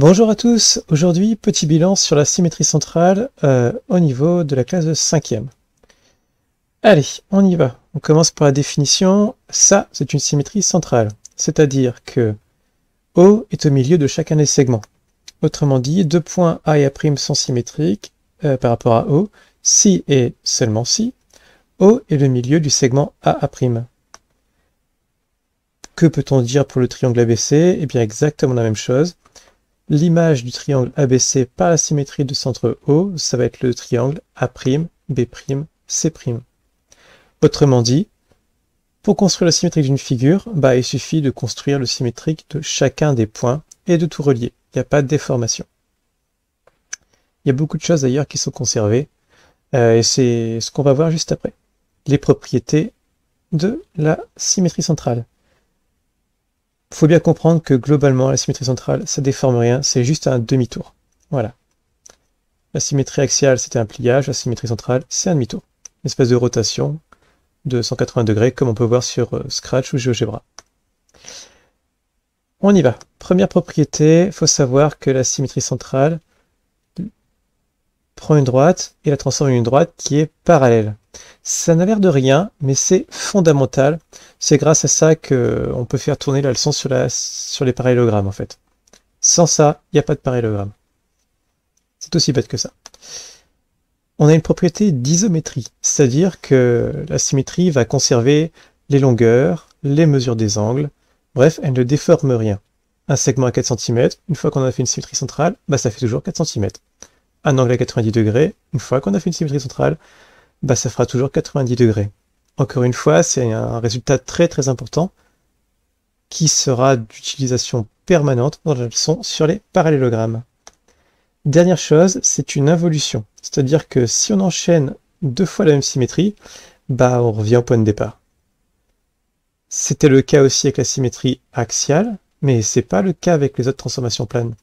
Bonjour à tous, aujourd'hui petit bilan sur la symétrie centrale au niveau de la classe de 5e. Allez, on y va. On commence par la définition. Ça, c'est une symétrie centrale, c'est-à-dire que O est au milieu de chacun des segments. Autrement dit, deux points A et A' sont symétriques par rapport à O, si et seulement si O est le milieu du segment AA'. Que peut-on dire pour le triangle ABC? Eh bien exactement la même chose. L'image du triangle ABC par la symétrie de centre O, ça va être le triangle A', B', C'. Autrement dit, pour construire la symétrique d'une figure, il suffit de construire le symétrique de chacun des points et de tout relier. Il n'y a pas de déformation. Il y a beaucoup de choses d'ailleurs qui sont conservées, et c'est ce qu'on va voir juste après. Les propriétés de la symétrie centrale. Il faut bien comprendre que globalement, la symétrie centrale, ça déforme rien, c'est juste un demi-tour. Voilà. La symétrie axiale, c'était un pliage, la symétrie centrale, c'est un demi-tour. Une espèce de rotation de 180 degrés, comme on peut voir sur Scratch ou GeoGebra. On y va. Première propriété, il faut savoir que la symétrie centrale prend une droite et la transforme en une droite qui est parallèle. Ça n'a l'air de rien, mais c'est fondamental. C'est grâce à ça qu'on peut faire tourner la leçon sur les parallélogrammes, en fait. Sans ça, il n'y a pas de parallélogramme. C'est aussi bête que ça. On a une propriété d'isométrie, c'est-à-dire que la symétrie va conserver les longueurs, les mesures des angles, bref, elle ne déforme rien. Un segment à 4 cm, une fois qu'on a fait une symétrie centrale, ça fait toujours 4 cm. Un angle à 90 degrés, une fois qu'on a fait une symétrie centrale, ça fera toujours 90 degrés. Encore une fois, c'est un résultat très très important qui sera d'utilisation permanente dans la leçon sur les parallélogrammes. Dernière chose, c'est une involution. C'est-à-dire que si on enchaîne deux fois la même symétrie, on revient au point de départ. C'était le cas aussi avec la symétrie axiale, mais c'est pas le cas avec les autres transformations planes.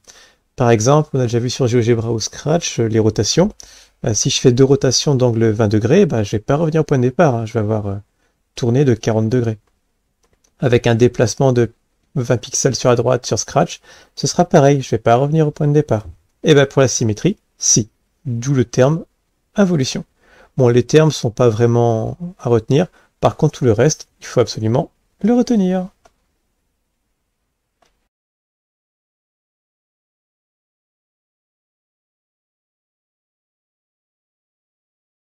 Par exemple, on a déjà vu sur GeoGebra ou Scratch les rotations. Si je fais deux rotations d'angle 20 degrés, je vais pas revenir au point de départ, je vais avoir tourné de 40 degrés. Avec un déplacement de 20 pixels sur la droite sur Scratch, ce sera pareil, je vais pas revenir au point de départ. Et pour la symétrie, si. D'où le terme involution. Bon, les termes sont pas vraiment à retenir, par contre tout le reste, il faut absolument le retenir.